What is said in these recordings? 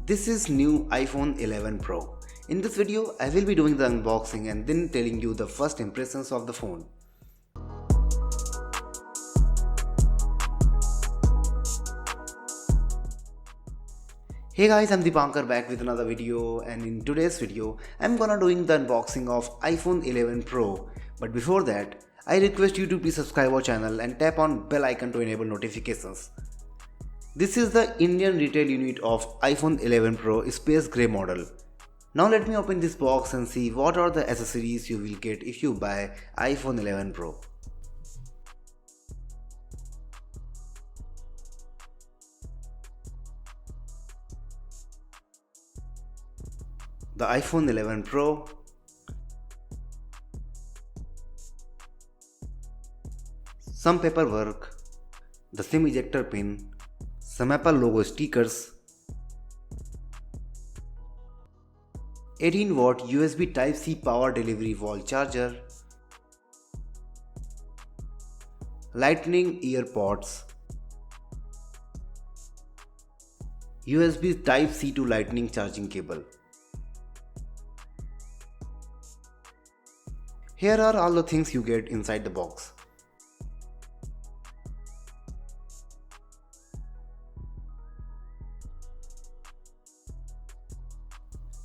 This is new iPhone 11 Pro. In this video, I will be doing the unboxing and then telling you the first impressions of the phone. Hey guys, I'm Deepankar back with another video, and in today's video, I'm gonna doing the unboxing of iPhone 11 Pro. But before that, I request you to please subscribe our channel and tap on bell icon to enable notifications. This is the Indian retail unit of iPhone 11 Pro Space Grey model. Now let me open this box and see what are the accessories you will get if you buy iPhone 11 Pro. The iPhone 11 Pro, some paperwork, the SIM ejector pin, some Apple logo stickers, 18-watt USB Type-C power delivery wall charger, lightning ear pods, USB Type-C to lightning charging cable. Here are all the things you get inside the box.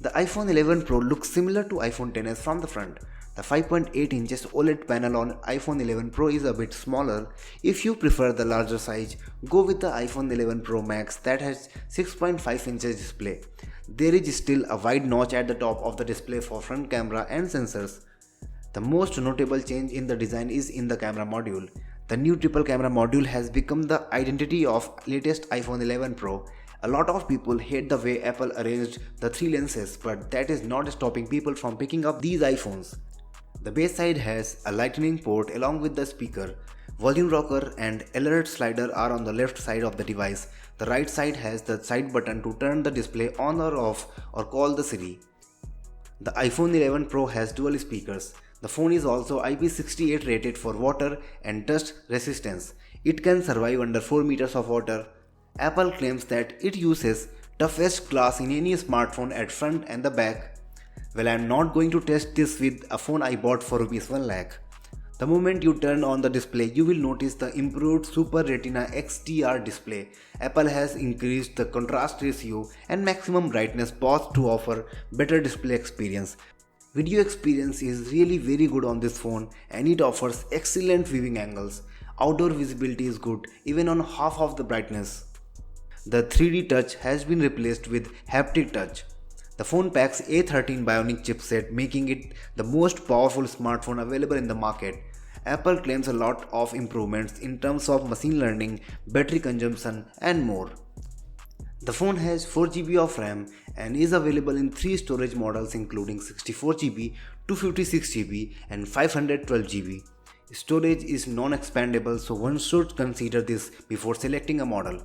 The iPhone 11 Pro looks similar to iPhone XS from the front. The 5.8 inches OLED panel on iPhone 11 Pro is a bit smaller. If you prefer the larger size, go with the iPhone 11 Pro Max that has 6.5 inches display. There is still a wide notch at the top of the display for front camera and sensors. The most notable change in the design is in the camera module. The new triple camera module has become the identity of latest iPhone 11 Pro. A lot of people hate the way Apple arranged the three lenses, but that is not stopping people from picking up these iPhones. The base side has a lightning port along with the speaker. Volume rocker and alert slider are on the left side of the device. The right side has the side button to turn the display on or off or call the Siri. The iPhone 11 Pro has dual speakers. The phone is also IP68 rated for water and dust resistance. It can survive under 4 meters of water. Apple claims that it uses toughest glass in any smartphone at front and the back. Well, I'm not going to test this with a phone I bought for Rs 1 lakh. The moment you turn on the display, you will notice the improved Super Retina XDR display. Apple has increased the contrast ratio and maximum brightness both to offer better display experience. Video experience is really very good on this phone and it offers excellent viewing angles. Outdoor visibility is good even on half of the brightness. The 3D touch has been replaced with haptic touch. The phone packs A13 Bionic chipset, making it the most powerful smartphone available in the market. Apple claims a lot of improvements in terms of machine learning, battery consumption and more. The phone has 4GB of RAM and is available in 3 storage models including 64GB, 256GB and 512GB. Storage is non-expandable, so one should consider this before selecting a model.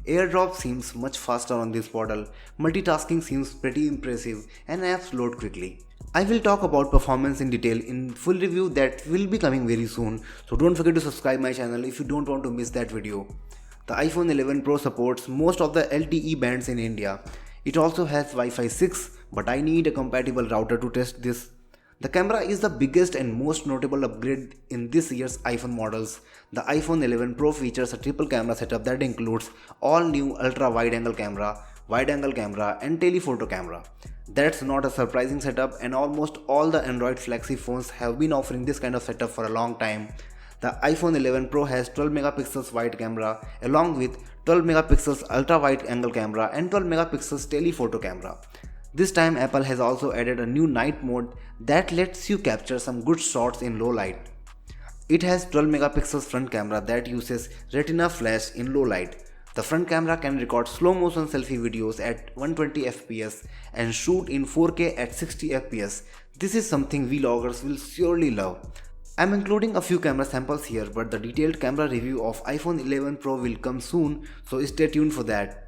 AirDrop seems much faster on this model, multitasking seems pretty impressive and apps load quickly. I will talk about performance in detail in full review that will be coming very soon, so don't forget to subscribe my channel if you don't want to miss that video. The iPhone 11 Pro supports most of the LTE bands in India. It also has Wi-Fi 6, but I need a compatible router to test this. The camera is the biggest and most notable upgrade in this year's iPhone models. The iPhone 11 Pro features a triple camera setup that includes all new ultra wide angle camera and telephoto camera. That's not a surprising setup, and almost all the Android flagship phones have been offering this kind of setup for a long time. The iPhone 11 Pro has 12 megapixels wide camera along with 12 megapixels ultra wide angle camera and 12 megapixels telephoto camera. This time Apple has also added a new night mode that lets you capture some good shots in low light. It has 12 megapixels front camera that uses retina flash in low light. The front camera can record slow motion selfie videos at 120 fps and shoot in 4K at 60 fps. This is something vloggers will surely love. I'm including a few camera samples here, but the detailed camera review of iPhone 11 Pro will come soon, so stay tuned for that.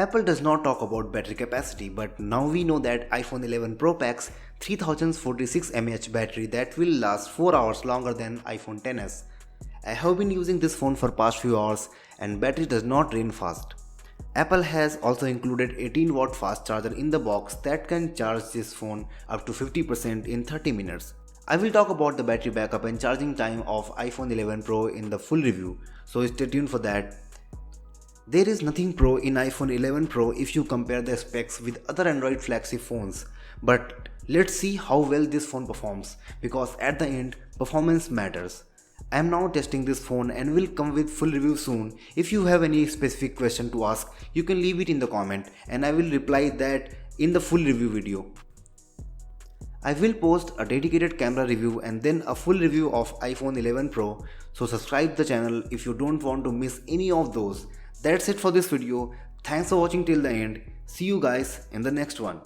Apple does not talk about battery capacity, but now we know that iPhone 11 Pro packs 3046 mAh battery that will last 4 hours longer than iPhone XS. I have been using this phone for past few hours and battery does not drain fast. Apple has also included 18-watt fast charger in the box that can charge this phone up to 50% in 30 minutes. I will talk about the battery backup and charging time of iPhone 11 Pro in the full review, so stay tuned for that. There is nothing pro in iPhone 11 Pro if you compare the specs with other Android flagship phones, but let's see how well this phone performs, because at the end, performance matters. I am now testing this phone and will come with full review soon. If you have any specific question to ask, you can leave it in the comment and I will reply that in the full review video. I will post a dedicated camera review and then a full review of iPhone 11 Pro, so subscribe the channel if you don't want to miss any of those. That's it for this video. Thanks for watching till the end. See you guys in the next one.